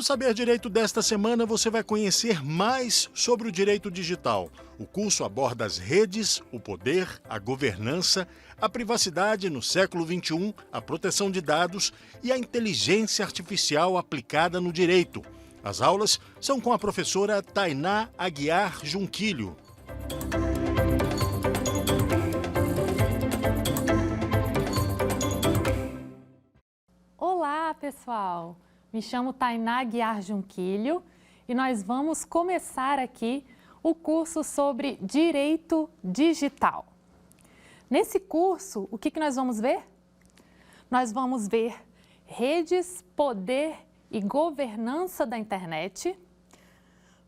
Saber Direito desta semana você vai conhecer mais sobre o direito digital. O curso aborda as redes, o poder, a governança, a privacidade no século XXI, a proteção de dados e a inteligência artificial aplicada no direito. As aulas são com a professora Tainá Aguiar Junquilho. Olá, pessoal! Me chamo Tainá Aguiar Junquilho e nós vamos começar aqui o curso sobre Direito Digital. Nesse curso, o que nós vamos ver? Nós vamos ver redes, poder e governança da internet.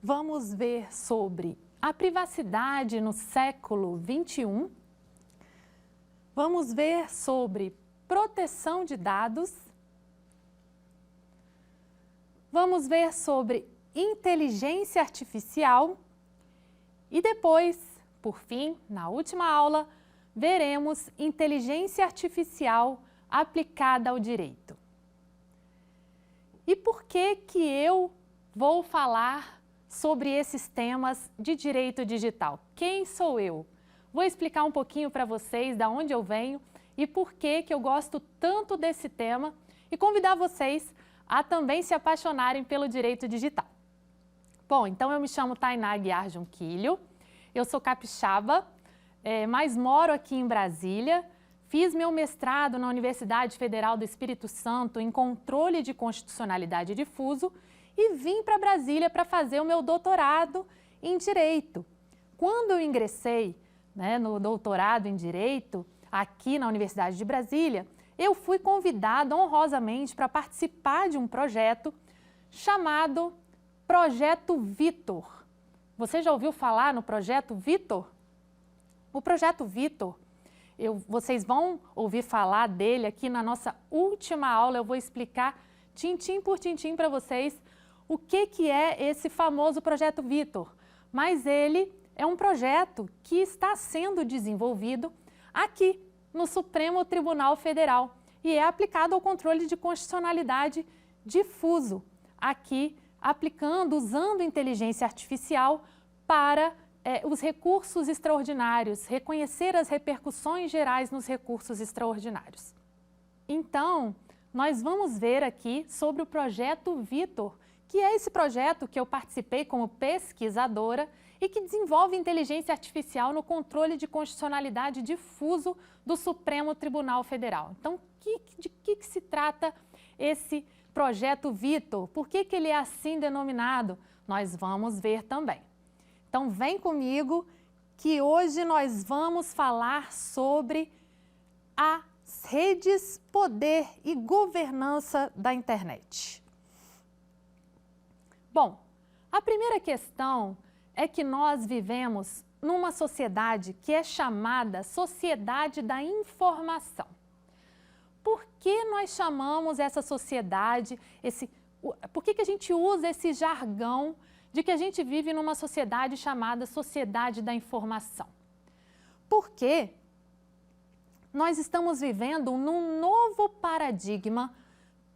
Vamos ver sobre a privacidade no século XXI. Vamos ver sobre proteção de dados. Vamos ver sobre inteligência artificial e depois, por fim, na última aula, veremos inteligência artificial aplicada ao direito. E por que eu vou falar sobre esses temas de direito digital? Quem sou eu? Vou explicar um pouquinho para vocês de onde eu venho e por que eu gosto tanto desse tema e convidar vocês a também se apaixonarem pelo direito digital. Bom, então eu me chamo Tainá Aguiar Junquilho, eu sou capixaba, mas moro aqui em Brasília, fiz meu mestrado na Universidade Federal do Espírito Santo em controle de constitucionalidade difuso e vim para Brasília para fazer o meu doutorado em Direito. Quando eu ingressei no doutorado em Direito, aqui na Universidade de Brasília, eu fui convidada honrosamente para participar de um projeto chamado Projeto Vitor. Você já ouviu falar no Projeto Vitor? O Projeto Vitor, vocês vão ouvir falar dele aqui na nossa última aula. Eu vou explicar tintim por tintim para vocês o que é esse famoso Projeto Vitor. Mas ele é um projeto que está sendo desenvolvido aqui no Supremo Tribunal Federal e é aplicado ao controle de constitucionalidade difuso, aqui usando inteligência artificial para os recursos extraordinários, reconhecer as repercussões gerais nos recursos extraordinários. Então, nós vamos ver aqui sobre o Projeto Vitor, que é esse projeto que eu participei como pesquisadora e que desenvolve inteligência artificial no controle de constitucionalidade difuso do Supremo Tribunal Federal. Então, de que se trata esse Projeto Vitor? Por que ele é assim denominado? Nós vamos ver também. Então, vem comigo que hoje nós vamos falar sobre as redes, poder e governança da internet. Bom, a primeira questão é que nós vivemos numa sociedade que é chamada sociedade da informação. Por que nós chamamos essa sociedade, por que a gente usa esse jargão de que a gente vive numa sociedade chamada sociedade da informação? Porque nós estamos vivendo num novo paradigma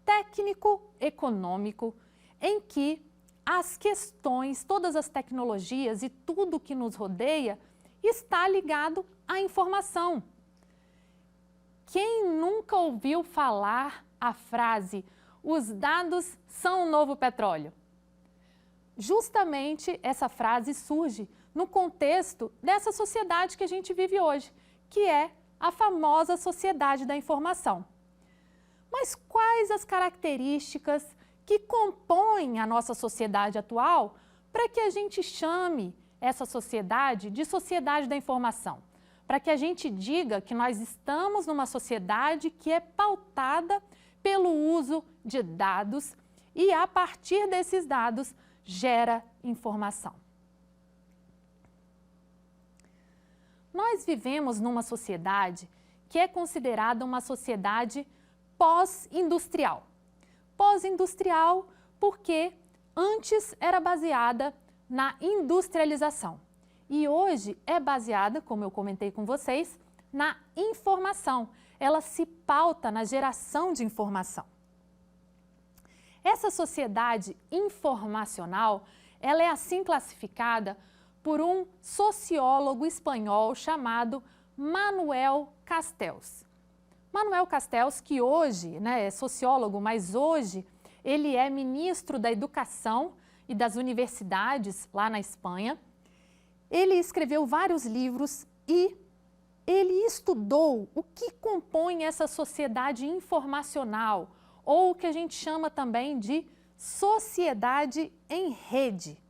técnico-econômico em que as questões, todas as tecnologias e tudo que nos rodeia está ligado à informação. Quem nunca ouviu falar a frase "os dados são o novo petróleo"? Justamente essa frase surge no contexto dessa sociedade que a gente vive hoje, que é a famosa sociedade da informação. Mas quais as características que compõem a nossa sociedade atual para que a gente chame essa sociedade de sociedade da informação? Para que a gente diga que nós estamos numa sociedade que é pautada pelo uso de dados e, a partir desses dados, gera informação. Nós vivemos numa sociedade que é considerada uma sociedade pós-industrial. Pós-industrial porque antes era baseada na industrialização e hoje é baseada, como eu comentei com vocês, na informação. Ela se pauta na geração de informação. Essa sociedade informacional, ela é assim classificada por um sociólogo espanhol chamado Manuel Castells. Manuel Castells, que hoje é sociólogo, mas hoje ele é ministro da Educação e das Universidades lá na Espanha. Ele escreveu vários livros e ele estudou o que compõe essa sociedade informacional, ou o que a gente chama também de sociedade em rede.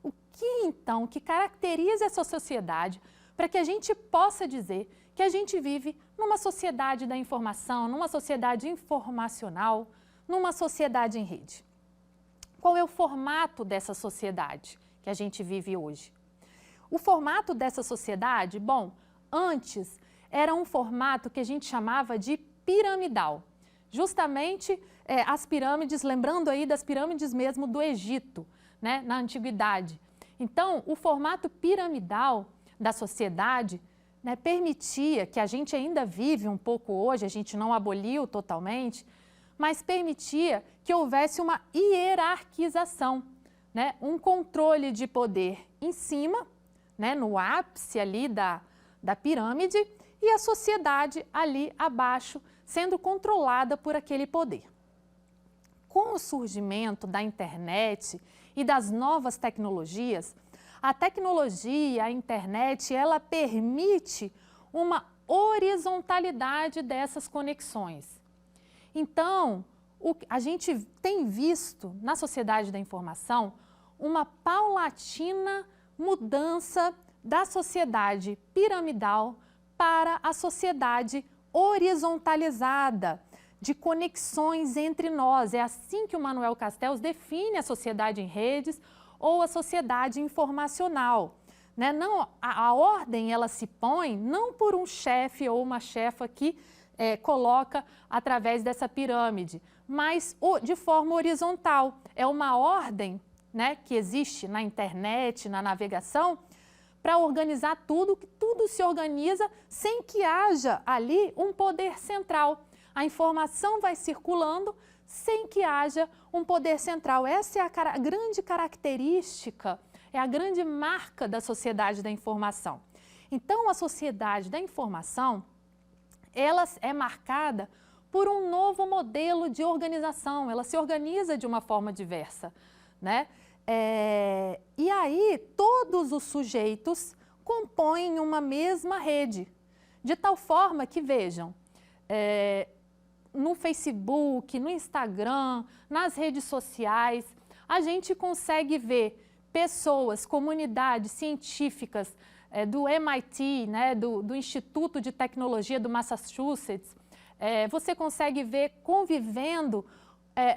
O que então que caracteriza essa sociedade para que a gente possa dizer que a gente vive numa sociedade da informação, numa sociedade informacional, numa sociedade em rede? Qual é o formato dessa sociedade que a gente vive hoje? O formato dessa sociedade, bom, antes era um formato que a gente chamava de piramidal. Justamente as pirâmides, lembrando aí das pirâmides mesmo do Egito, na Antiguidade. Então, o formato piramidal da sociedade permitia, que a gente ainda vive um pouco hoje, a gente não aboliu totalmente, mas permitia que houvesse uma hierarquização, um controle de poder em cima, no ápice ali da pirâmide, e a sociedade ali abaixo, sendo controlada por aquele poder. Com o surgimento da internet e das novas tecnologias, a tecnologia, a internet, ela permite uma horizontalidade dessas conexões. Então, a gente tem visto na sociedade da informação uma paulatina mudança da sociedade piramidal para a sociedade horizontalizada, de conexões entre nós. É assim que o Manuel Castells define a sociedade em redes ou a sociedade informacional. Não, a ordem ela se põe não por um chefe ou uma chefa que coloca através dessa pirâmide, mas de forma horizontal. É uma ordem que existe na internet, na navegação, para organizar tudo, que tudo se organiza sem que haja ali um poder central. A informação vai circulando sem que haja um poder central. Essa é a grande característica, é a grande marca da sociedade da informação. Então, a sociedade da informação, ela é marcada por um novo modelo de organização, ela se organiza de uma forma diversa, e aí, todos os sujeitos compõem uma mesma rede, de tal forma que, vejam, no Facebook, no Instagram, nas redes sociais, a gente consegue ver pessoas, comunidades científicas do MIT, do Instituto de Tecnologia do Massachusetts, você consegue ver convivendo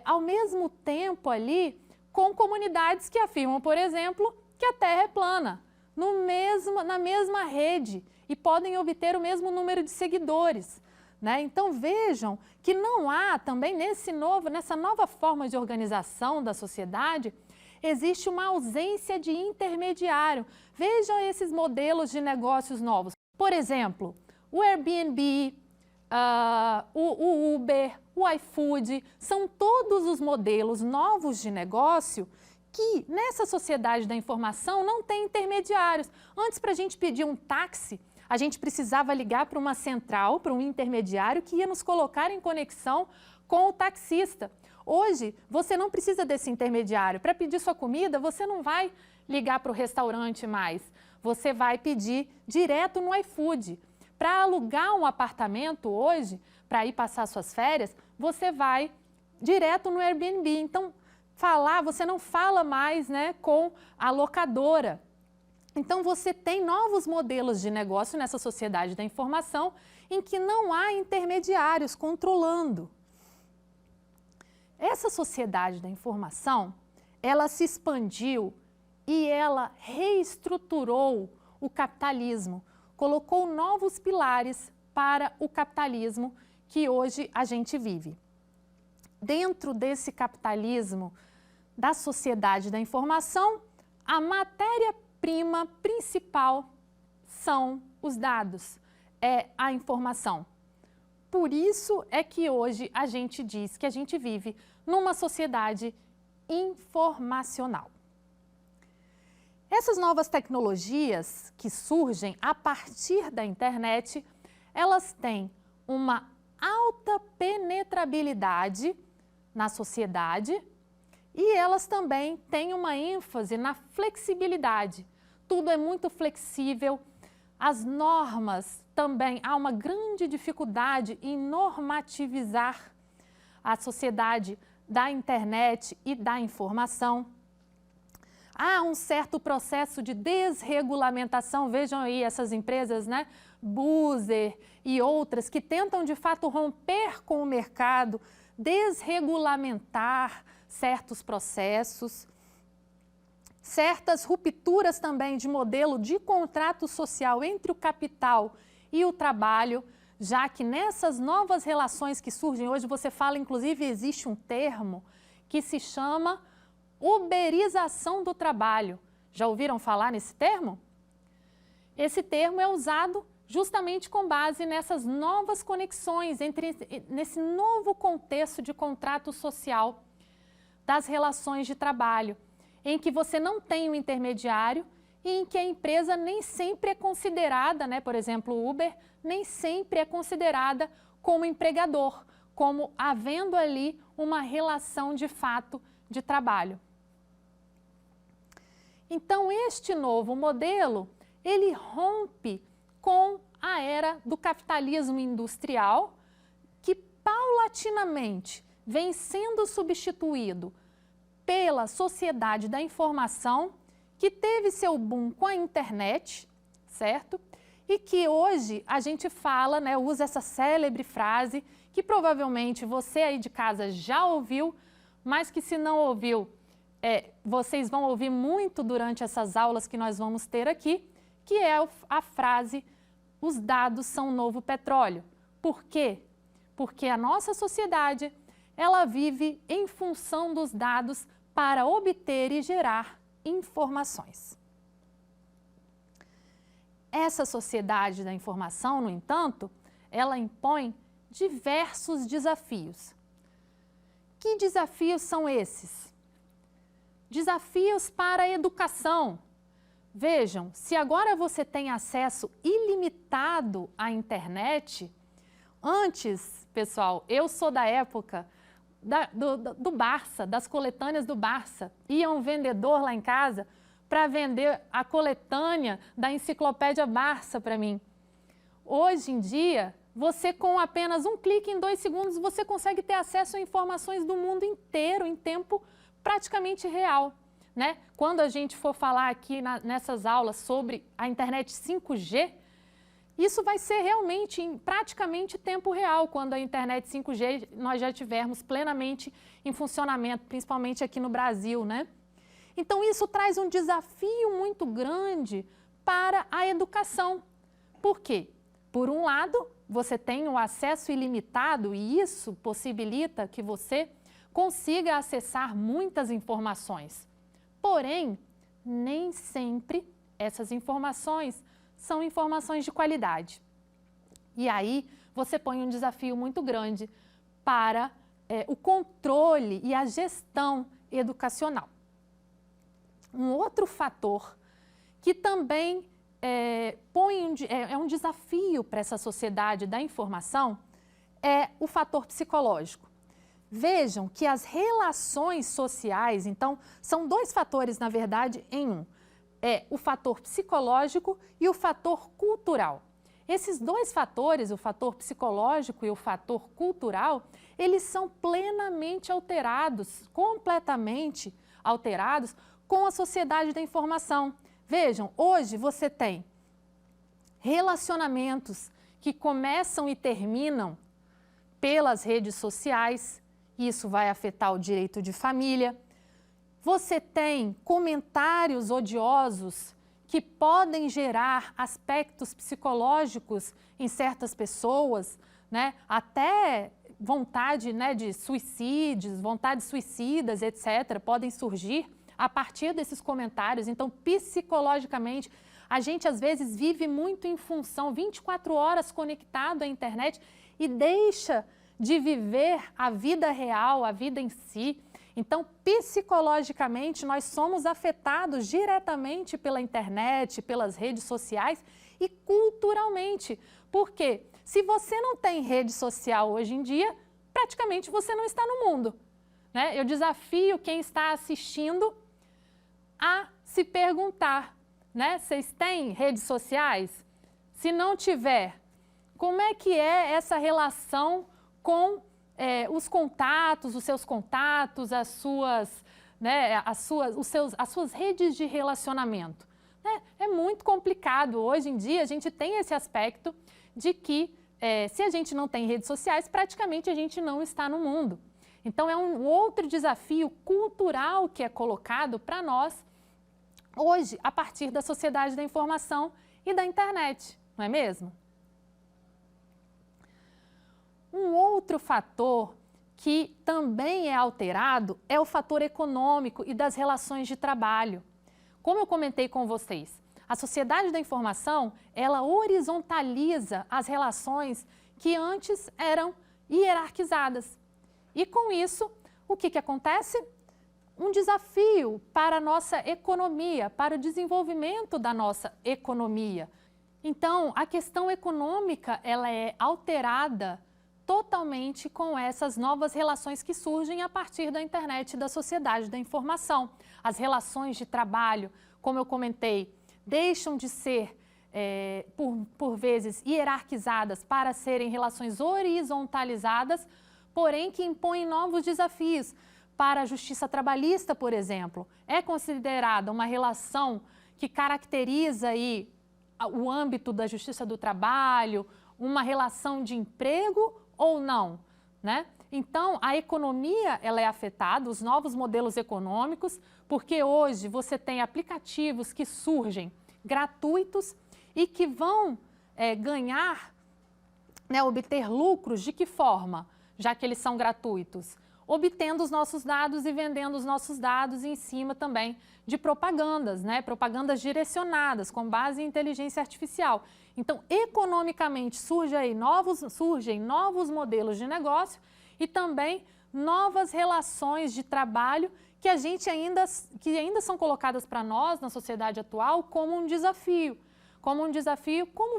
ao mesmo tempo ali com comunidades que afirmam, por exemplo, que a Terra é plana, na mesma rede, e podem obter o mesmo número de seguidores. Então, vejam que não há também nessa nova forma de organização da sociedade, existe uma ausência de intermediário. Vejam esses modelos de negócios novos. Por exemplo, o Airbnb, o Uber, o iFood, são todos os modelos novos de negócio que nessa sociedade da informação não tem intermediários. Antes, para a gente pedir um táxi, a gente precisava ligar para uma central, para um intermediário que ia nos colocar em conexão com o taxista. Hoje, você não precisa desse intermediário. Para pedir sua comida, você não vai ligar para o restaurante mais. Você vai pedir direto no iFood. Para alugar um apartamento hoje, para ir passar suas férias, você vai direto no Airbnb. Então, você não fala mais com a locadora. Então, você tem novos modelos de negócio nessa sociedade da informação em que não há intermediários controlando. Essa sociedade da informação, ela se expandiu e ela reestruturou o capitalismo, colocou novos pilares para o capitalismo que hoje a gente vive. Dentro desse capitalismo da sociedade da informação, a matéria-prima principal são os dados, é a informação. Por isso é que hoje a gente diz que a gente vive numa sociedade informacional. Essas novas tecnologias que surgem a partir da internet, elas têm uma alta penetrabilidade na sociedade e elas também têm uma ênfase na flexibilidade. Tudo é muito flexível, as normas também, há uma grande dificuldade em normativizar a sociedade da internet e da informação. Há um certo processo de desregulamentação, vejam aí essas empresas, né? Boozer e outras que tentam de fato romper com o mercado, desregulamentar certos processos, certas rupturas também de modelo de contrato social entre o capital e o trabalho, já que nessas novas relações que surgem hoje, você fala, inclusive, existe um termo que se chama uberização do trabalho. Já ouviram falar nesse termo? Esse termo é usado justamente com base nessas novas conexões, nesse novo contexto de contrato social das relações de trabalho, em que você não tem um intermediário e em que a empresa nem sempre é considerada, né, por exemplo, o Uber, nem sempre é considerada como empregador, como havendo ali uma relação de fato de trabalho. Então, este novo modelo, ele rompe com a era do capitalismo industrial, que paulatinamente vem sendo substituído pela sociedade da informação, que teve seu boom com a internet, certo? E que hoje a gente fala, né, usa essa célebre frase, que provavelmente você aí de casa já ouviu, mas que se não ouviu, vocês vão ouvir muito durante essas aulas que nós vamos ter aqui, que é a frase, os dados são o novo petróleo. Por quê? Porque a nossa sociedade, ela vive em função dos dados para obter e gerar informações. Essa sociedade da informação, no entanto, ela impõe diversos desafios. Que desafios são esses? Desafios para a educação. Vejam, se agora você tem acesso ilimitado à internet, antes, pessoal, eu sou da época do Barça, das coletâneas do Barça. Ia um vendedor lá em casa para vender a coletânea da enciclopédia Barça para mim. Hoje em dia, você com apenas um clique, em 2 segundos, você consegue ter acesso a informações do mundo inteiro em tempo praticamente real, né? Quando a gente for falar aqui nessas aulas sobre a internet 5G, isso vai ser realmente em praticamente tempo real, quando a internet 5G nós já tivermos plenamente em funcionamento, principalmente aqui no Brasil, né? Então isso traz um desafio muito grande para a educação. Por quê? Por um lado, você tem o acesso ilimitado e isso possibilita que você consiga acessar muitas informações. Porém, nem sempre essas informações são informações de qualidade. E aí você põe um desafio muito grande para o controle e a gestão educacional. Um outro fator que também é um desafio para essa sociedade da informação é o fator psicológico. Vejam que as relações sociais, então, são 2 fatores, na verdade, em um. É o fator psicológico e o fator cultural. Esses 2 fatores, o fator psicológico e o fator cultural, eles são plenamente alterados, completamente alterados com a sociedade da informação. Vejam, hoje você tem relacionamentos que começam e terminam pelas redes sociais, isso vai afetar o direito de família. Você tem comentários odiosos que podem gerar aspectos psicológicos em certas pessoas, né? Até vontade, né, de suicídios, vontades suicidas, etc., podem surgir a partir desses comentários. Então, psicologicamente, a gente às vezes vive muito em função, 24 horas conectado à internet, e deixa de viver a vida real, a vida em si. Então, psicologicamente, nós somos afetados diretamente pela internet, pelas redes sociais e culturalmente. Por quê? Se você não tem rede social hoje em dia, praticamente você não está no mundo, né? Eu desafio quem está assistindo a se perguntar, né? Vocês têm redes sociais? Se não tiver, como é que é essa relação com os contatos, os seus contatos, as suas redes de relacionamento? É muito complicado. Hoje em dia, a gente tem esse aspecto de que, se a gente não tem redes sociais, praticamente a gente não está no mundo. Então, é um outro desafio cultural que é colocado para nós hoje, a partir da sociedade da informação e da internet, não é mesmo? Um outro fator que também é alterado é o fator econômico e das relações de trabalho. Como eu comentei com vocês, a sociedade da informação, ela horizontaliza as relações que antes eram hierarquizadas. E com isso, o que acontece? Um desafio para a nossa economia, para o desenvolvimento da nossa economia. Então, a questão econômica, ela é alterada totalmente com essas novas relações que surgem a partir da internet e da sociedade da informação. As relações de trabalho, como eu comentei, deixam de ser, por vezes, hierarquizadas para serem relações horizontalizadas, porém que impõem novos desafios. Para a justiça trabalhista, por exemplo, é considerada uma relação que caracteriza aí o âmbito da justiça do trabalho, uma relação de emprego ou não, né? Então, a economia ela é afetada, os novos modelos econômicos, porque hoje você tem aplicativos que surgem gratuitos e que vão ganhar, né, obter lucros de que forma, já que eles são gratuitos? Obtendo os nossos dados e vendendo os nossos dados em cima também de propagandas, né? Propagandas direcionadas com base em inteligência artificial. Então, economicamente, surgem novos modelos de negócio e também novas relações de trabalho que ainda são colocadas para nós na sociedade atual como um desafio. Como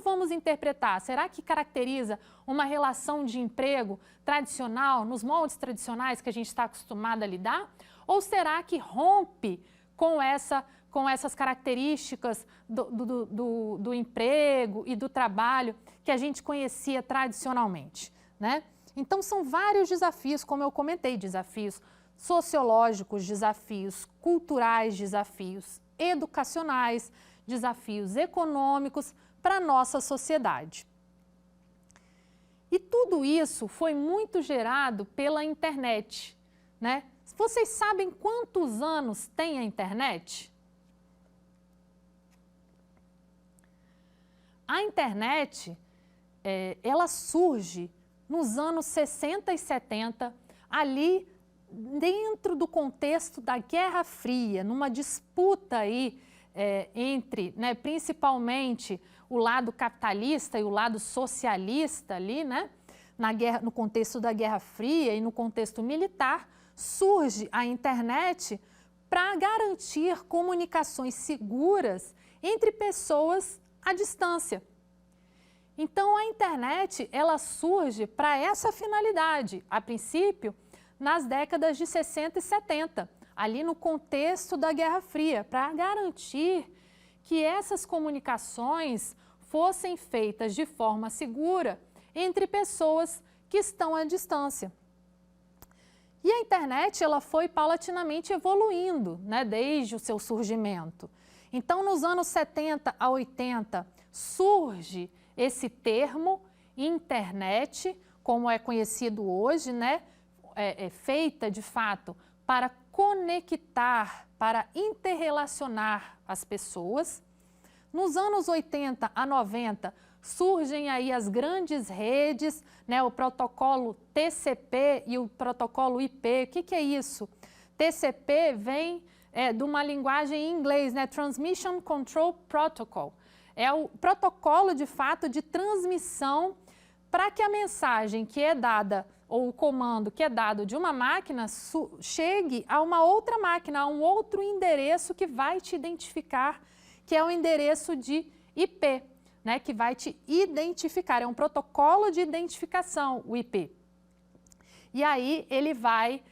vamos interpretar? Será que caracteriza uma relação de emprego tradicional, nos moldes tradicionais que a gente está acostumado a lidar? Ou será que rompe com essas características do emprego e do trabalho que a gente conhecia tradicionalmente, né? Então, são vários desafios, como eu comentei, desafios sociológicos, desafios culturais, desafios educacionais, desafios econômicos para a nossa sociedade. E tudo isso foi muito gerado pela internet, né? Vocês sabem quantos anos tem a internet? A internet, ela surge nos anos 60 e 70, ali dentro do contexto da Guerra Fria, numa disputa aí entre, né, principalmente o lado capitalista e o lado socialista ali, né, no contexto da Guerra Fria e no contexto militar, surge a internet para garantir comunicações seguras entre pessoas à distância. Então, a internet, ela surge para essa finalidade, a princípio, nas décadas de 60 e 70, ali no contexto da Guerra Fria, para garantir que essas comunicações fossem feitas de forma segura entre pessoas que estão à distância. E a internet, ela foi paulatinamente evoluindo, né, desde o seu surgimento. Então, nos anos 70 a 80, surge esse termo, internet, como é conhecido hoje, né, feita, de fato, para conectar, para interrelacionar as pessoas. Nos anos 80 a 90, surgem aí as grandes redes, né, o protocolo TCP e o protocolo IP. O que é isso? TCP vem de uma linguagem em inglês, né, Transmission Control Protocol. É o protocolo, de fato, de transmissão para que a mensagem que é dada, ou o comando que é dado de uma máquina, chegue a uma outra máquina, a um outro endereço que vai te identificar, que é o endereço de IP, né, que vai te identificar, é um protocolo de identificação, o IP. E aí ele vai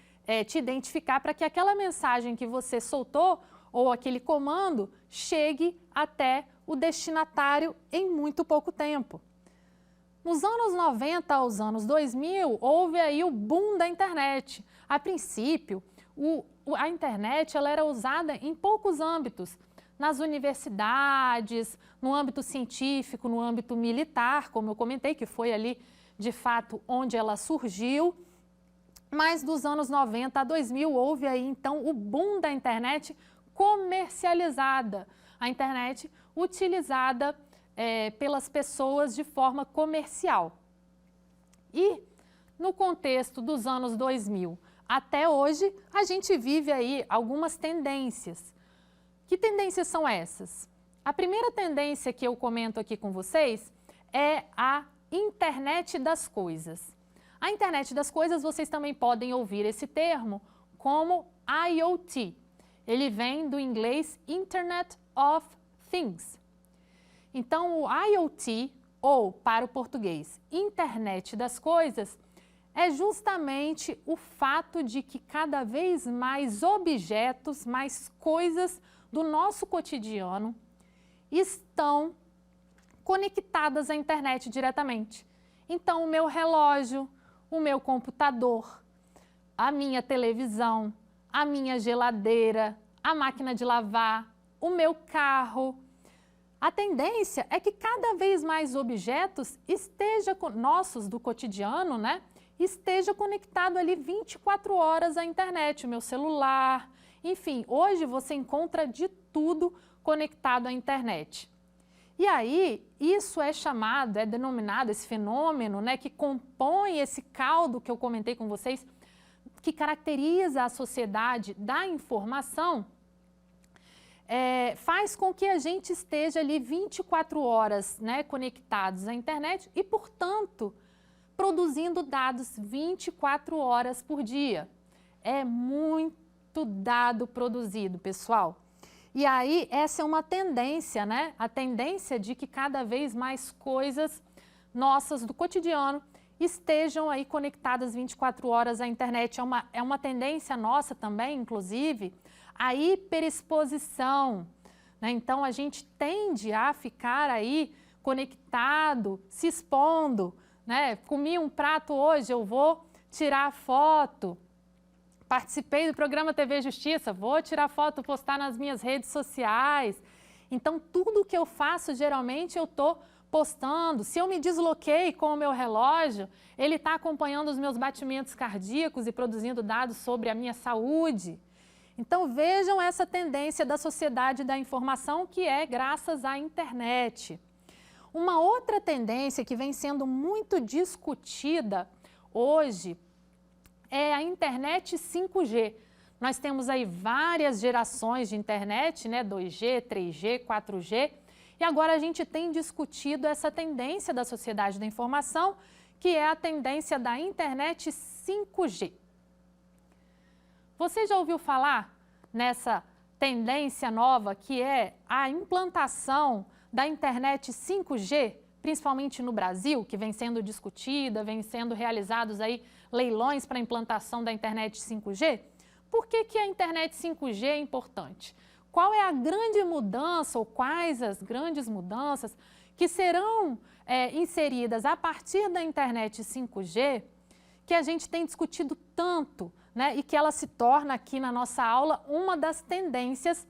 te identificar para que aquela mensagem que você soltou, ou aquele comando, chegue até o destinatário em muito pouco tempo. Nos anos 90 aos anos 2000, houve aí o boom da internet. A princípio, a internet ela era usada em poucos âmbitos, nas universidades, no âmbito científico, no âmbito militar, como eu comentei, que foi ali, de fato, onde ela surgiu. Mas dos anos 90 a 2000, houve aí, então, o boom da internet comercializada. A internet utilizada pelas pessoas de forma comercial. E no contexto dos anos 2000 até hoje, a gente vive aí algumas tendências. Que tendências são essas? A primeira tendência que eu comento aqui com vocês é a internet das coisas. A internet das coisas, vocês também podem ouvir esse termo como IoT. Ele vem do inglês Internet of Things. Então, o IoT, ou para o português, Internet das Coisas, é justamente o fato de que cada vez mais objetos, mais coisas do nosso cotidiano estão conectadas à internet diretamente. Então, o meu relógio, o meu computador, a minha televisão, a minha geladeira, a máquina de lavar, o meu carro. A tendência é que cada vez mais objetos nossos do cotidiano, né, esteja conectado ali 24 horas à internet, o meu celular, enfim, hoje você encontra de tudo conectado à internet. E aí, isso é chamado, é denominado, esse fenômeno, né, que compõe esse caldo que eu comentei com vocês, que caracteriza a sociedade da informação, faz com que a gente esteja ali 24 horas, né, conectados à internet e, portanto, produzindo dados 24 horas por dia. É muito dado produzido, pessoal. E aí, essa é uma tendência, né? A tendência de que cada vez mais coisas nossas do cotidiano estejam aí conectadas 24 horas à internet. É uma tendência nossa também, inclusive, a hiperexposição, né? Então, a gente tende a ficar aí conectado, se expondo, né? Comi um prato hoje, eu vou tirar foto. Participei do programa TV Justiça, vou tirar foto, postar nas minhas redes sociais. Então, tudo que eu faço, geralmente, eu estou postando. Se eu me desloquei com o meu relógio, ele está acompanhando os meus batimentos cardíacos e produzindo dados sobre a minha saúde. Então, vejam essa tendência da sociedade da informação que é graças à internet. Uma outra tendência que vem sendo muito discutida hoje é a internet 5G. Nós temos aí várias gerações de internet, né? 2G, 3G, 4G, e agora a gente tem discutido essa tendência da sociedade da informação, que é a tendência da internet 5G. Você já ouviu falar nessa tendência nova que é a implantação da internet 5G, principalmente no Brasil, que vem sendo discutida, vem sendo realizados aí leilões para a implantação da internet 5G? Por que a internet 5G é importante? Qual é a grande mudança ou quais as grandes mudanças que serão inseridas a partir da internet 5G que a gente tem discutido tanto, né, e que ela se torna aqui na nossa aula uma das tendências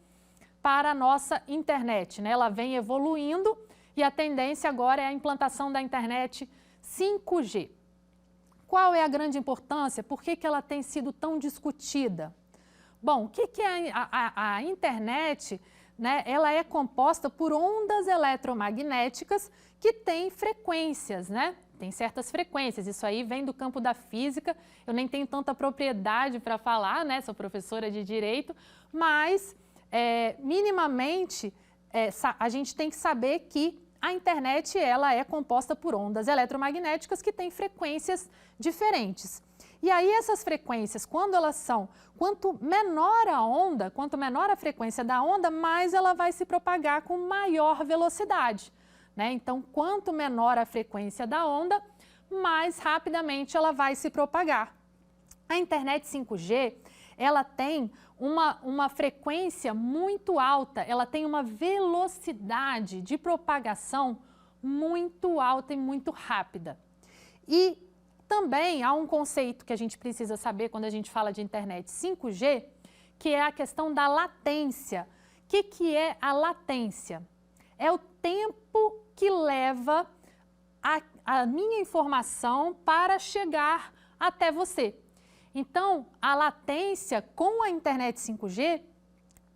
para a nossa internet, né? Ela vem evoluindo e a tendência agora é a implantação da internet 5G. Qual é a grande importância? Por que ela tem sido tão discutida? Bom, o que é a internet? Né? Ela é composta por ondas eletromagnéticas que têm frequências, né? Tem certas frequências, isso aí vem do campo da física, eu nem tenho tanta propriedade para falar, né? Sou professora de Direito, mas minimamente a gente tem que saber que a internet ela é composta por ondas eletromagnéticas que têm frequências diferentes. E aí essas frequências, quanto menor a onda, quanto menor a frequência da onda, mais ela vai se propagar com maior velocidade, né? Então, quanto menor a frequência da onda, mais rapidamente ela vai se propagar. A internet 5G, ela tem uma frequência muito alta, ela tem uma velocidade de propagação muito alta e muito rápida. E também há um conceito que a gente precisa saber quando a gente fala de internet 5G, que é a questão da latência. O que é a latência? É o tempo que leva a minha informação para chegar até você. Então, a latência com a internet 5G,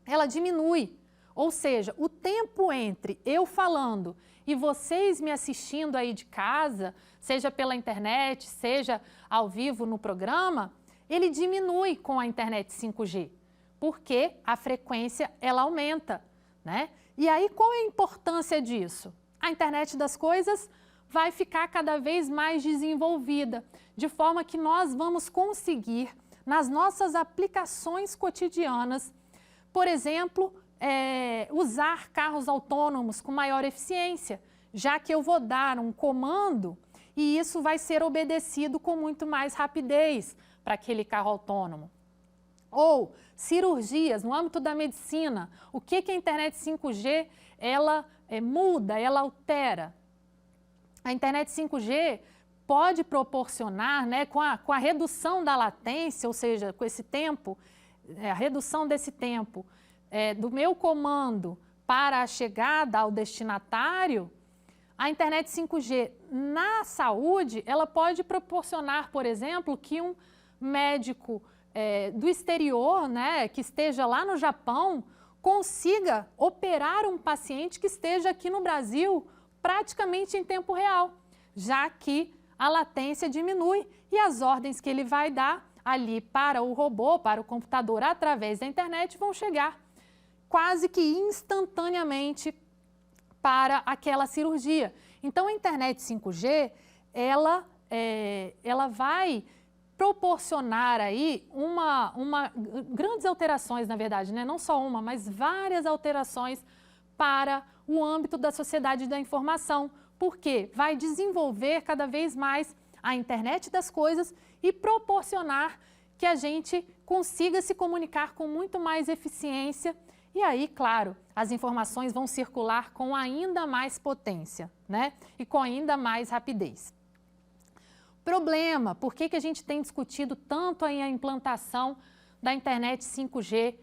ela diminui. Ou seja, o tempo entre eu falando e vocês me assistindo aí de casa, seja pela internet, seja ao vivo no programa, ele diminui com a internet 5G, porque a frequência ela aumenta, né? E aí qual é a importância disso? A internet das coisas vai ficar cada vez mais desenvolvida, de forma que nós vamos conseguir, nas nossas aplicações cotidianas, por exemplo, usar carros autônomos com maior eficiência, já que eu vou dar um comando e isso vai ser obedecido com muito mais rapidez para aquele carro autônomo. Ou cirurgias no âmbito da medicina, o que a internet 5G ela muda, ela altera? A internet 5G pode proporcionar, né, com a redução da latência, ou seja, com esse tempo, a redução desse tempo do meu comando para a chegada ao destinatário, a internet 5G na saúde, ela pode proporcionar, por exemplo, que um médico do exterior, né, que esteja lá no Japão, consiga operar um paciente que esteja aqui no Brasil praticamente em tempo real, já que a latência diminui e as ordens que ele vai dar ali para o robô, para o computador, através da internet, vão chegar quase que instantaneamente para aquela cirurgia. Então, a internet 5G, ela vai proporcionar aí grandes alterações, na verdade, né? Não só uma, mas várias alterações para o âmbito da sociedade da informação, porque vai desenvolver cada vez mais a internet das coisas e proporcionar que a gente consiga se comunicar com muito mais eficiência e aí, claro, as informações vão circular com ainda mais potência, né? E com ainda mais rapidez. Problema, por que a gente tem discutido tanto aí a implantação da internet 5G,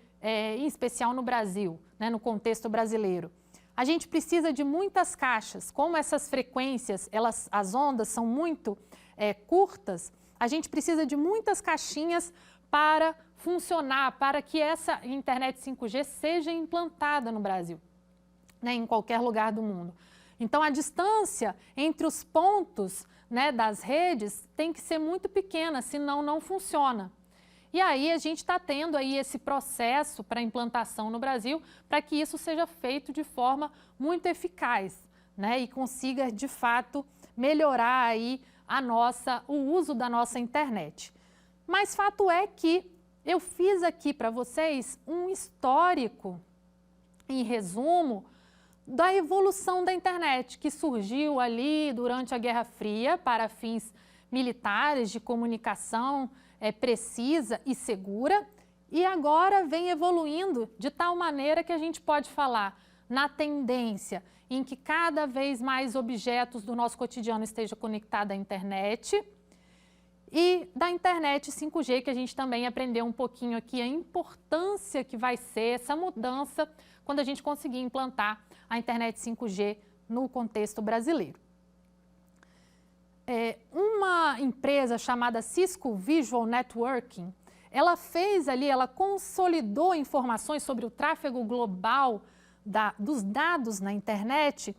em especial no Brasil, né, no contexto brasileiro? A gente precisa de muitas caixas, como essas frequências, as ondas são muito curtas, a gente precisa de muitas caixinhas para funcionar, para que essa internet 5G seja implantada no Brasil, né, em qualquer lugar do mundo. Então, a distância entre os pontos, né, das redes tem que ser muito pequena, senão não funciona. E aí a gente está tendo aí esse processo para implantação no Brasil, para que isso seja feito de forma muito eficaz, né, e consiga, de fato, melhorar aí o uso da nossa internet. Mas fato é que eu fiz aqui para vocês um histórico, em resumo, da evolução da internet, que surgiu ali durante a Guerra Fria para fins militares, de comunicação precisa e segura, e agora vem evoluindo de tal maneira que a gente pode falar na tendência em que cada vez mais objetos do nosso cotidiano estejam conectados à internet, e da internet 5G, que a gente também aprendeu um pouquinho aqui a importância que vai ser essa mudança quando a gente conseguir implantar a internet 5G no contexto brasileiro. Uma empresa chamada Cisco Visual Networking, ela consolidou informações sobre o tráfego global dos dados na internet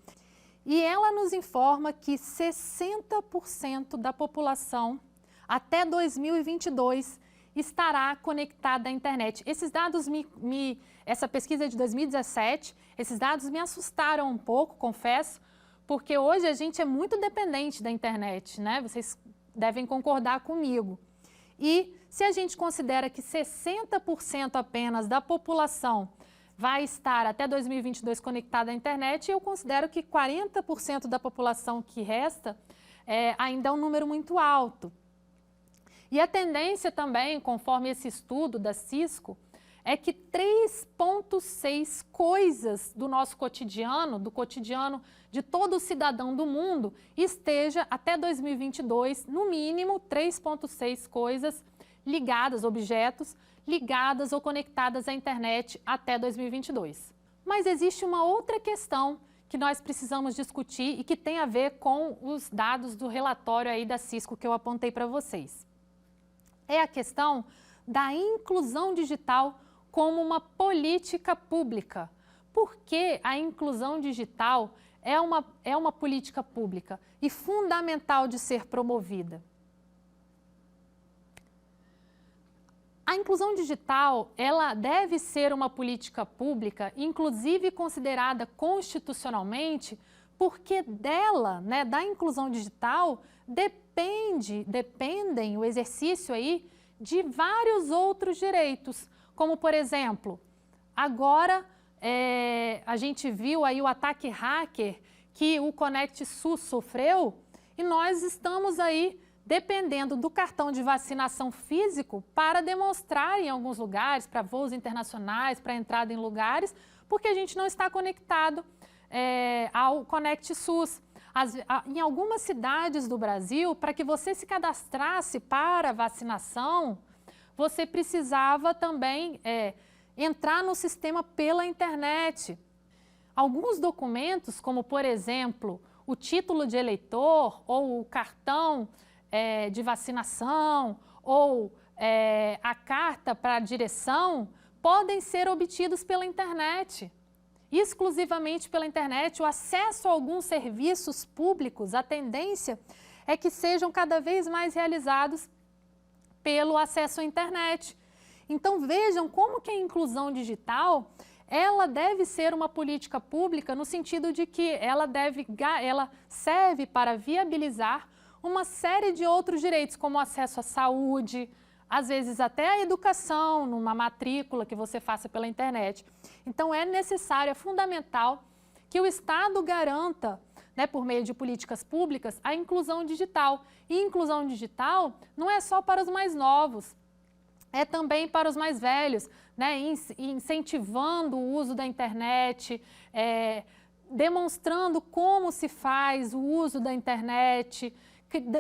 e ela nos informa que 60% da população até 2022 estará conectada à internet. Esses dados, essa pesquisa é de 2017, esses dados me assustaram um pouco, confesso, porque hoje a gente é muito dependente da internet, né? Vocês devem concordar comigo. E se a gente considera que 60% apenas da população vai estar até 2022 conectada à internet, eu considero que 40% da população que resta ainda é um número muito alto. E a tendência também, conforme esse estudo da Cisco, é que 3,6 coisas do nosso cotidiano, do cotidiano de todo cidadão do mundo, esteja até 2022, no mínimo 3,6 coisas ligadas, objetos ligadas ou conectadas à internet até 2022. Mas existe uma outra questão que nós precisamos discutir e que tem a ver com os dados do relatório aí da Cisco que eu apontei para vocês. É a questão da inclusão digital como uma política pública. Por que a inclusão digital é uma política pública e fundamental de ser promovida? A inclusão digital, ela deve ser uma política pública, inclusive considerada constitucionalmente, porque dela, né, da inclusão digital, dependem o exercício aí de vários outros direitos, como, por exemplo, agora a gente viu aí o ataque hacker que o Conect SUS sofreu e nós estamos aí dependendo do cartão de vacinação físico para demonstrar em alguns lugares, para voos internacionais, para entrada em lugares, porque a gente não está conectado ao Conect SUS. Em algumas cidades do Brasil, para que você se cadastrasse para vacinação, você precisava também entrar no sistema pela internet. Alguns documentos, como por exemplo, o título de eleitor ou o cartão de vacinação ou a carta para a direção, podem ser obtidos pela internet. Exclusivamente pela internet, o acesso a alguns serviços públicos, a tendência é que sejam cada vez mais realizados pelo acesso à internet. Então vejam como que a inclusão digital, ela deve ser uma política pública no sentido de que ela serve para viabilizar uma série de outros direitos, como acesso à saúde, às vezes até a educação, numa matrícula que você faça pela internet. Então é necessário, é fundamental que o Estado garanta, né, por meio de políticas públicas, a inclusão digital. E inclusão digital não é só para os mais novos, é também para os mais velhos, né, incentivando o uso da internet, demonstrando como se faz o uso da internet,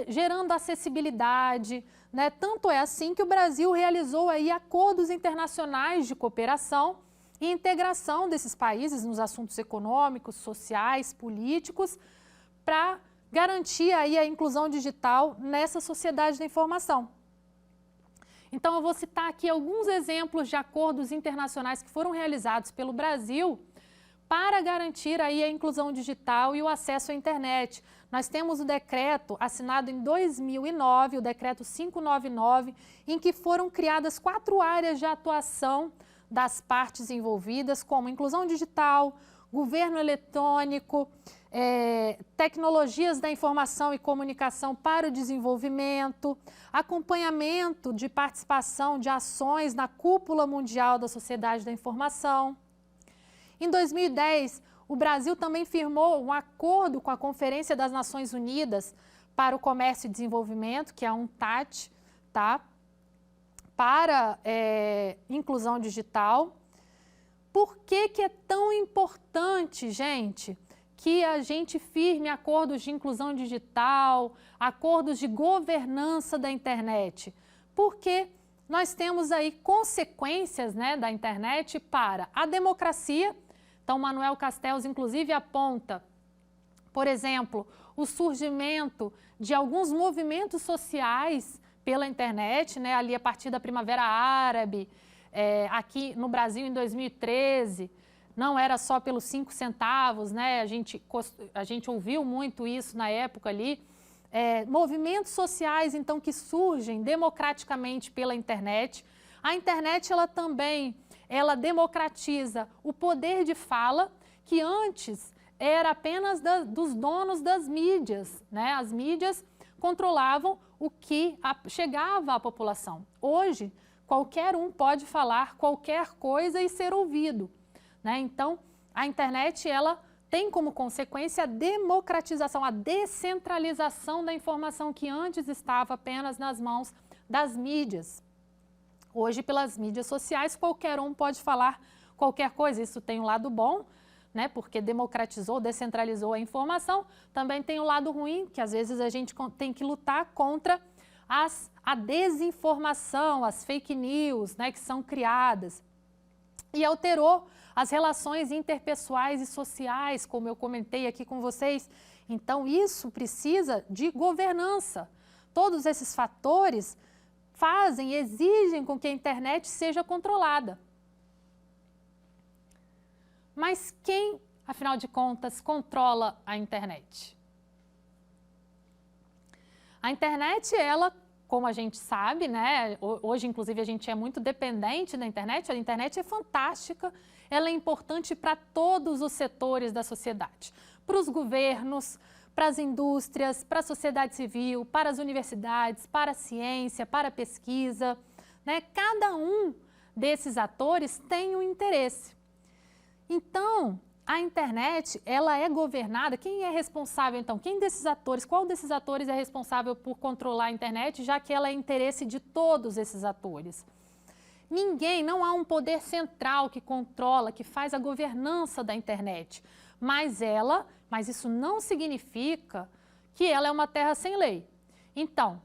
gerando acessibilidade, né? Tanto é assim que o Brasil realizou aí acordos internacionais de cooperação e integração desses países nos assuntos econômicos, sociais, políticos, para garantir aí a inclusão digital nessa sociedade da informação. Então eu vou citar aqui alguns exemplos de acordos internacionais que foram realizados pelo Brasil para garantir aí a inclusão digital e o acesso à internet. Nós temos o decreto assinado em 2009, o decreto 599, em que foram criadas 4 áreas de atuação das partes envolvidas, como inclusão digital, governo eletrônico, tecnologias da informação e comunicação para o desenvolvimento, acompanhamento de participação de ações na cúpula mundial da sociedade da informação. Em 2010, o Brasil também firmou um acordo com a Conferência das Nações Unidas para o Comércio e Desenvolvimento, que é a UNCTAD, tá? Para inclusão digital. Por que que é tão importante, gente, que a gente firme acordos de inclusão digital, acordos de governança da internet? Porque nós temos aí consequências, né, da internet para a democracia. Então, Manuel Castells, inclusive, aponta, por exemplo, o surgimento de alguns movimentos sociais pela internet, né, ali a partir da Primavera Árabe, aqui no Brasil em 2013, não era só pelos 5 centavos, né, a gente ouviu muito isso na época ali, movimentos sociais, então, que surgem democraticamente pela internet. A internet, ela também, ela democratiza o poder de fala, que antes era apenas dos donos das mídias, né? As mídias controlavam o que chegava à população. Hoje, qualquer um pode falar qualquer coisa e ser ouvido, né? Então, a internet, ela tem como consequência a democratização, a descentralização da informação que antes estava apenas nas mãos das mídias. Hoje, pelas mídias sociais, qualquer um pode falar qualquer coisa. Isso tem um lado bom, né, porque democratizou, descentralizou a informação. Também tem o lado ruim, que às vezes a gente tem que lutar contra a desinformação, as fake news, né, que são criadas. E alterou as relações interpessoais e sociais, como eu comentei aqui com vocês. Então, isso precisa de governança. Todos esses fatores exigem com que a internet seja controlada. Mas quem, afinal de contas, controla a internet? A internet, ela, como a gente sabe, né, hoje, inclusive, a gente é muito dependente da internet. A internet é fantástica, ela é importante para todos os setores da sociedade, para os governos, para as indústrias, para a sociedade civil, para as universidades, para a ciência, para a pesquisa, né? Cada um desses atores tem um interesse. Então, a internet, ela é governada. Quem é responsável, então? Qual desses atores é responsável por controlar a internet, já que ela é interesse de todos esses atores? Ninguém, não há um poder central que controla, que faz a governança da internet, mas isso não significa que ela é uma terra sem lei. Então,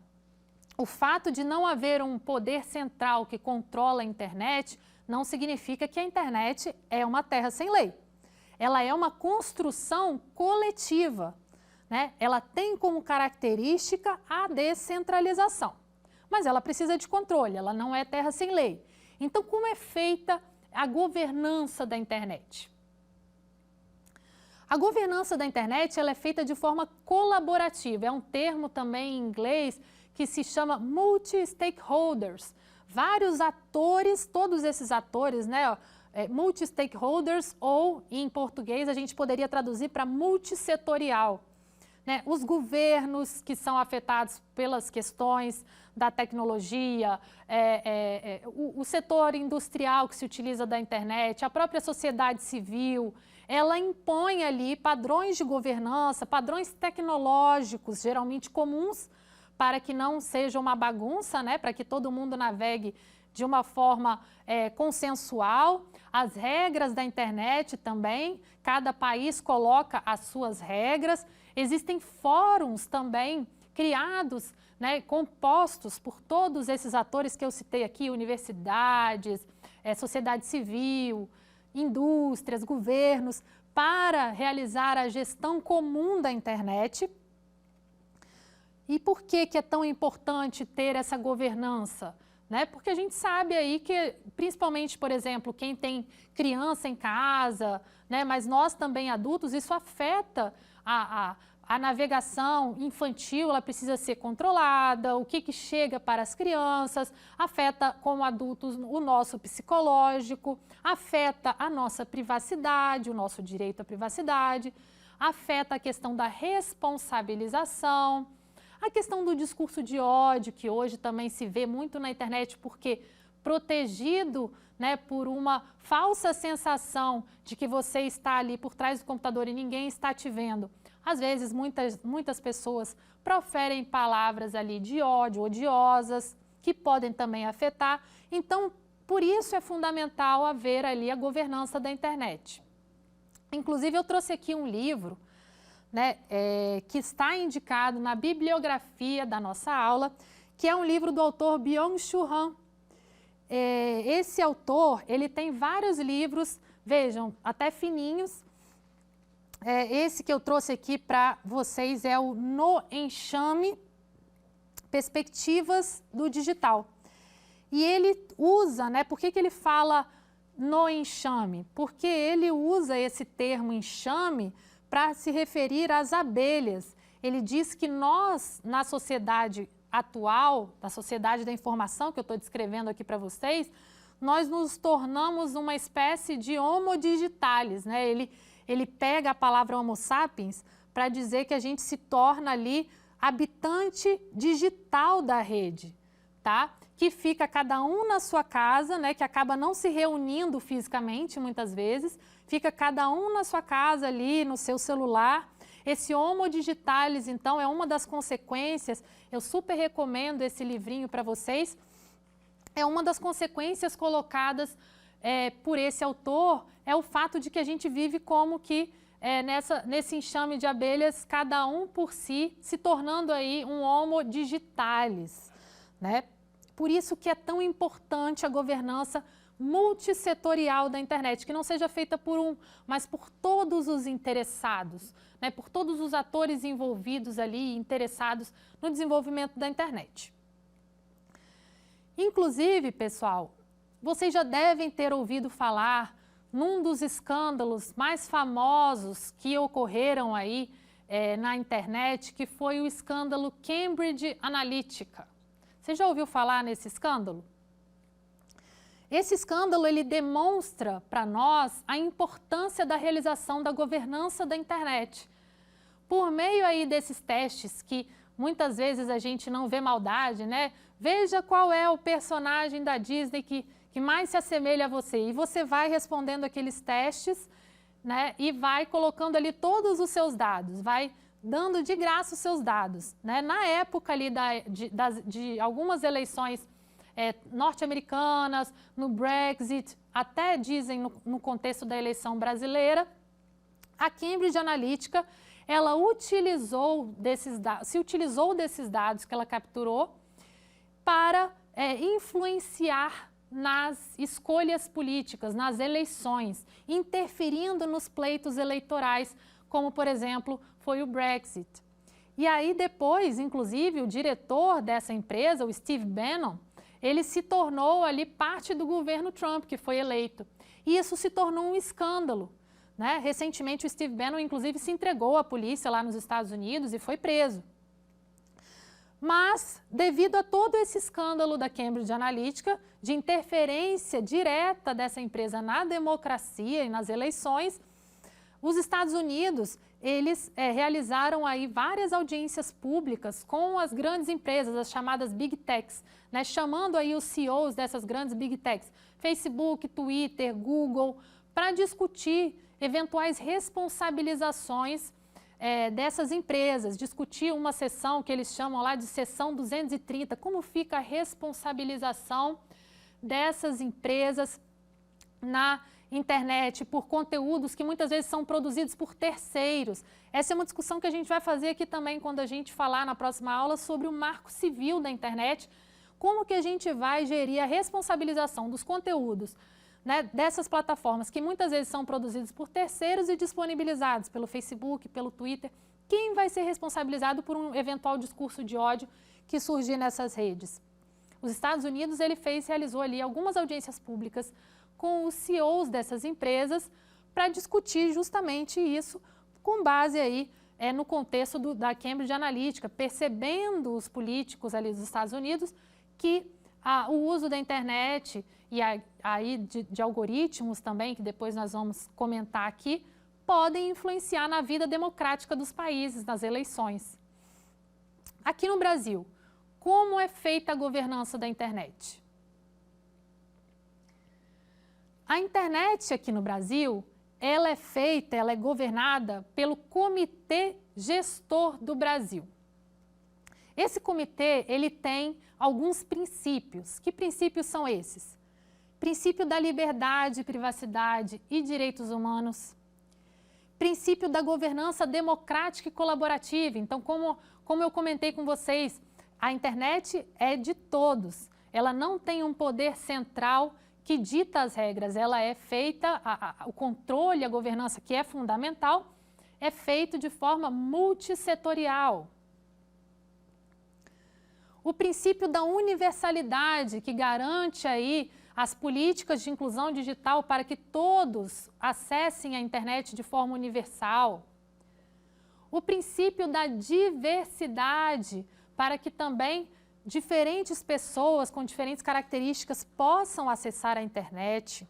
o fato de não haver um poder central que controla a internet não significa que a internet é uma terra sem lei. Ela é uma construção coletiva, né? Ela tem como característica a descentralização, mas ela precisa de controle, ela não é terra sem lei. Então, como é feita a governança da internet? A governança da internet, ela é feita de forma colaborativa. É um termo também em inglês que se chama multi-stakeholders. Vários atores, todos esses atores, né, multi-stakeholders, ou em português a gente poderia traduzir para multissetorial, né? Os governos que são afetados pelas questões da tecnologia, o setor industrial que se utiliza da internet, a própria sociedade civil, ela impõe ali padrões de governança, padrões tecnológicos, geralmente comuns, para que não seja uma bagunça, né? Para que todo mundo navegue de uma forma consensual. As regras da internet também, cada país coloca as suas regras. Existem fóruns também criados, né, compostos por todos esses atores que eu citei aqui, universidades, sociedade civil, indústrias, governos, para realizar a gestão comum da internet. E por que é tão importante ter essa governança? Né? Porque a gente sabe aí que, principalmente, por exemplo, quem tem criança em casa, né, mas nós também adultos, isso afeta a navegação infantil, ela precisa ser controlada, o que chega para as crianças, afeta como adultos o nosso psicológico, afeta a nossa privacidade, o nosso direito à privacidade, afeta a questão da responsabilização, a questão do discurso de ódio, que hoje também se vê muito na internet, porque protegido, né, por uma falsa sensação de que você está ali por trás do computador e ninguém está te vendo. Às vezes, muitas pessoas proferem palavras ali de ódio, odiosas, que podem também afetar. Então, por isso é fundamental haver ali a governança da internet. Inclusive, eu trouxe aqui um livro, né, que está indicado na bibliografia da nossa aula, que é um livro do autor Byung-Chul Han. Esse autor, ele tem vários livros, vejam, até fininhos. Esse que eu trouxe aqui para vocês é o No Enxame, Perspectivas do Digital. E ele usa, né, por que ele fala no enxame? Porque ele usa esse termo enxame para se referir às abelhas. Ele diz que nós, na sociedade atual, na sociedade da informação que eu estou descrevendo aqui para vocês, nós nos tornamos uma espécie de homo digitalis, né? ele pega a palavra Homo sapiens para dizer que a gente se torna ali habitante digital da rede, tá? Que fica cada um na sua casa, né? Que acaba não se reunindo fisicamente muitas vezes, fica cada um na sua casa ali, no seu celular. Esse Homo digitalis, então, é uma das consequências, eu super recomendo esse livrinho para vocês, é uma das consequências colocadas por esse autor, é o fato de que a gente vive como que nesse enxame de abelhas, cada um por si, se tornando aí um Homo digitalis, né? Por isso que é tão importante a governança multissetorial da internet, que não seja feita por um, mas por todos os interessados, né? Por todos os atores envolvidos ali, interessados no desenvolvimento da internet. Inclusive, pessoal, vocês já devem ter ouvido falar num dos escândalos mais famosos que ocorreram aí na internet, que foi o escândalo Cambridge Analytica. Você já ouviu falar nesse escândalo? Esse escândalo, ele demonstra para nós a importância da realização da governança da internet. Por meio aí desses testes que muitas vezes a gente não vê maldade, né? Veja qual é o personagem da Disney que mais se assemelha a você. E você vai respondendo aqueles testes, né? E vai colocando ali todos os seus dados, vai dando de graça os seus dados, né? Na época ali de algumas eleições norte-americanas, no Brexit, até dizem no contexto da eleição brasileira, a Cambridge Analytica, ela se utilizou desses dados que ela capturou para influenciar nas escolhas políticas, nas eleições, interferindo nos pleitos eleitorais, como, por exemplo, foi o Brexit. E aí depois, inclusive, o diretor dessa empresa, o Steve Bannon, ele se tornou ali parte do governo Trump, que foi eleito. E isso se tornou um escândalo, né? Recentemente, o Steve Bannon, inclusive, se entregou à polícia lá nos Estados Unidos e foi preso. Mas, devido a todo esse escândalo da Cambridge Analytica, de interferência direta dessa empresa na democracia e nas eleições, os Estados Unidos, eles realizaram aí várias audiências públicas com as grandes empresas, as chamadas Big Techs, né, chamando aí os CEOs dessas grandes Big Techs, Facebook, Twitter, Google, para discutir eventuais responsabilizações dessas empresas, discutir uma sessão que eles chamam lá de sessão 230, como fica a responsabilização dessas empresas na internet por conteúdos que muitas vezes são produzidos por terceiros. Essa é uma discussão que a gente vai fazer aqui também quando a gente falar na próxima aula sobre o marco civil da internet, como que a gente vai gerir a responsabilização dos conteúdos, né, dessas plataformas que muitas vezes são produzidos por terceiros e disponibilizados pelo Facebook, pelo Twitter. Quem vai ser responsabilizado por um eventual discurso de ódio que surgir nessas redes? Os Estados Unidos realizou ali algumas audiências públicas com os CEOs dessas empresas para discutir justamente isso com base aí no contexto da Cambridge Analytica, percebendo os políticos ali dos Estados Unidos que o uso da internet e aí de algoritmos também, que depois nós vamos comentar aqui, podem influenciar na vida democrática dos países, nas eleições. Aqui no Brasil, como é feita a governança da internet? A internet aqui no Brasil, ela é governada pelo Comitê Gestor do Brasil. Esse comitê, ele tem alguns princípios. Que princípios são esses? Princípio da liberdade, privacidade e direitos humanos. Princípio da governança democrática e colaborativa. Então, como eu comentei com vocês, a internet é de todos. Ela não tem um poder central que dita as regras. Ela é feita, o controle, a governança, que é fundamental, é feito de forma multissetorial. O princípio da universalidade, que garante aí as políticas de inclusão digital para que todos acessem a internet de forma universal. O princípio da diversidade, para que também diferentes pessoas com diferentes características possam acessar a internet.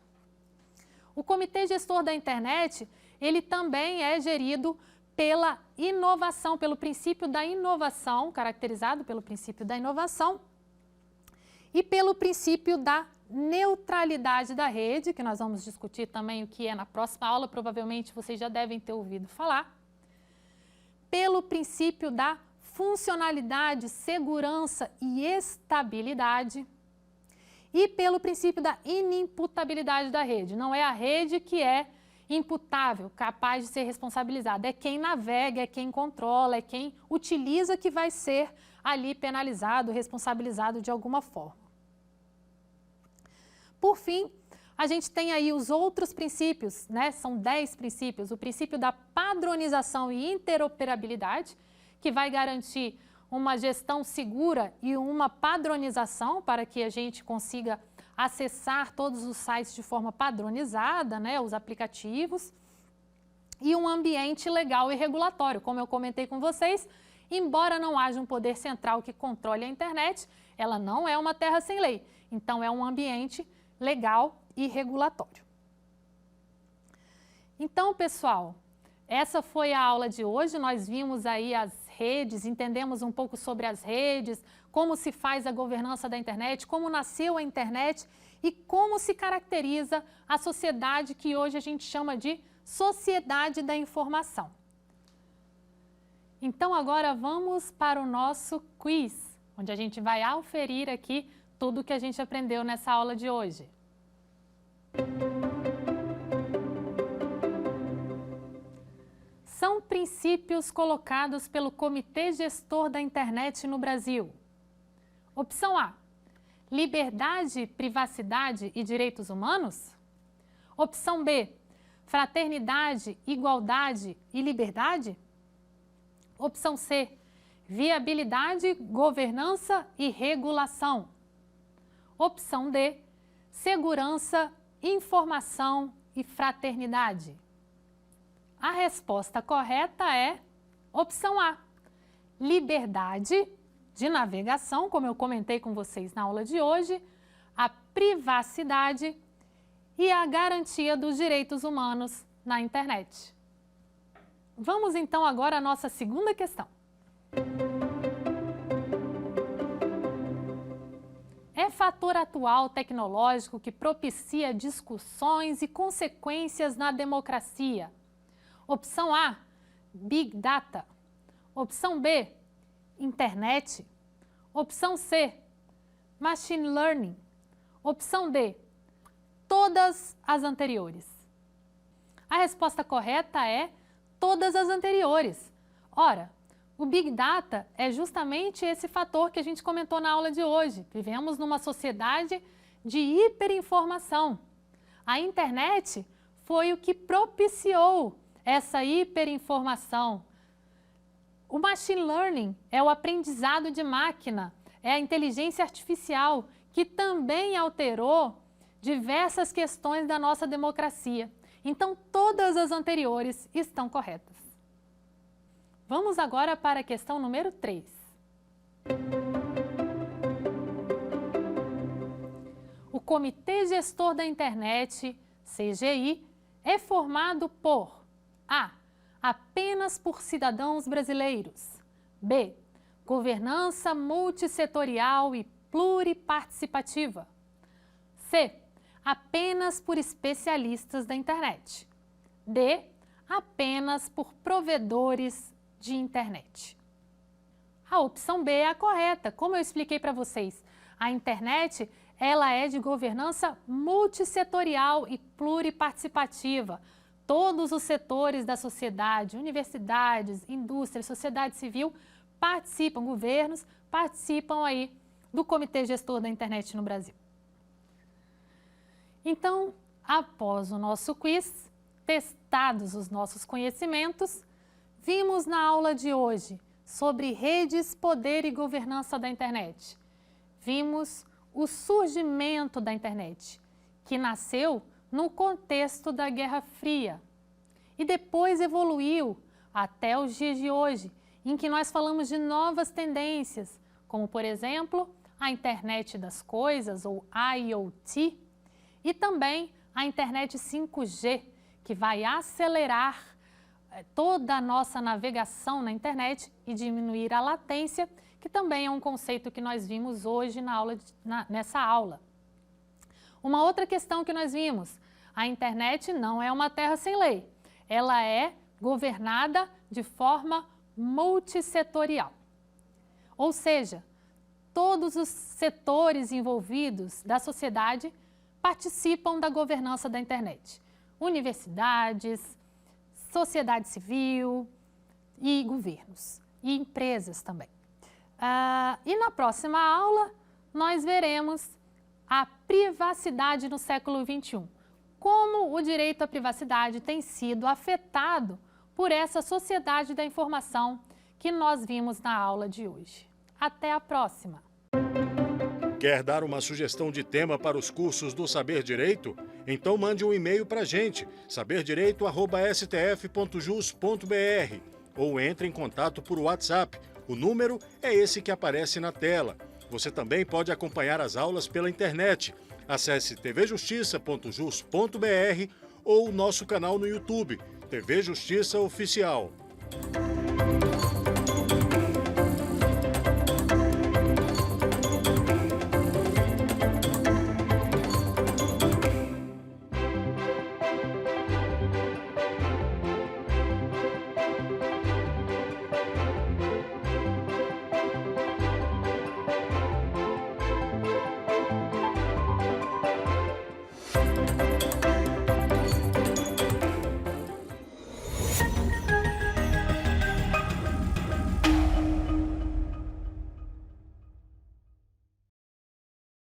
O Comitê Gestor da Internet, ele também é gerido pela inovação, pelo princípio da inovação, caracterizado pelo princípio da inovação e pelo princípio da neutralidade da rede, que nós vamos discutir também o que é na próxima aula, provavelmente vocês já devem ter ouvido falar, pelo princípio da funcionalidade, segurança e estabilidade e pelo princípio da inimputabilidade da rede. Não é a rede que é imputável, capaz de ser responsabilizada, é quem navega, é quem controla, é quem utiliza que vai ser ali penalizado, responsabilizado de alguma forma. Por fim, a gente tem aí os outros princípios, né? São 10 princípios. O princípio da padronização e interoperabilidade, que vai garantir uma gestão segura e uma padronização para que a gente consiga acessar todos os sites de forma padronizada, né? Os aplicativos. E um ambiente legal e regulatório. Como eu comentei com vocês, embora não haja um poder central que controle a internet, ela não é uma terra sem lei. Então, é um ambiente legal e regulatório. Então, pessoal, essa foi a aula de hoje. Nós vimos aí as redes, entendemos um pouco sobre as redes, como se faz a governança da internet, como nasceu a internet e como se caracteriza a sociedade que hoje a gente chama de sociedade da informação. Então, agora vamos para o nosso quiz, onde a gente vai aferir aqui tudo o que a gente aprendeu nessa aula de hoje. São princípios colocados pelo Comitê Gestor da Internet no Brasil. Opção A, liberdade, privacidade e direitos humanos? Opção B, fraternidade, igualdade e liberdade? Opção C, viabilidade, governança e regulação? Opção D, segurança, informação e fraternidade. A resposta correta é opção A, liberdade de navegação, como eu comentei com vocês na aula de hoje, a privacidade e a garantia dos direitos humanos na internet. Vamos então agora à nossa segunda questão. É fator atual tecnológico que propicia discussões e consequências na democracia? Opção A, Big Data. Opção B, Internet. Opção C, Machine Learning. Opção D, todas as anteriores. A resposta correta é todas as anteriores. Ora, o Big Data é justamente esse fator que a gente comentou na aula de hoje. Vivemos numa sociedade de hiperinformação. A internet foi o que propiciou essa hiperinformação. O Machine Learning é o aprendizado de máquina, é a inteligência artificial que também alterou diversas questões da nossa democracia. Então, todas as anteriores estão corretas. Vamos agora para a questão número 3. O Comitê Gestor da Internet, CGI, é formado por A, apenas por cidadãos brasileiros. B, governança multissetorial e pluriparticipativa. C, apenas por especialistas da internet. D, apenas por provedores de internet. A opção B é a correta. Como eu expliquei para vocês, a internet ela é de governança multissetorial e pluriparticipativa. Todos os setores da sociedade, universidades, indústria, sociedade civil participam, governos participam aí do Comitê Gestor da Internet no Brasil. Então, após o nosso quiz, testados os nossos conhecimentos, vimos na aula de hoje sobre redes, poder e governança da internet. Vimos o surgimento da internet, que nasceu no contexto da Guerra Fria e depois evoluiu até os dias de hoje, em que nós falamos de novas tendências, como, por exemplo, a internet das coisas, ou IoT, e também a internet 5G, que vai acelerar toda a nossa navegação na internet e diminuir a latência, que também é um conceito que nós vimos hoje nessa aula. Uma outra questão que nós vimos, a internet não é uma terra sem lei, ela é governada de forma multissetorial. Ou seja, todos os setores envolvidos da sociedade participam da governança da internet. Universidades, sociedade civil e governos, e empresas também. E na próxima aula, nós veremos a privacidade no século XXI. Como o direito à privacidade tem sido afetado por essa sociedade da informação que nós vimos na aula de hoje. Até a próxima! Quer dar uma sugestão de tema para os cursos do Saber Direito? Então mande um e-mail para a gente, saberdireito@stf.jus.br, ou entre em contato por WhatsApp. O número é esse que aparece na tela. Você também pode acompanhar as aulas pela internet. Acesse tvjustiça.jus.br ou o nosso canal no YouTube, TV Justiça Oficial.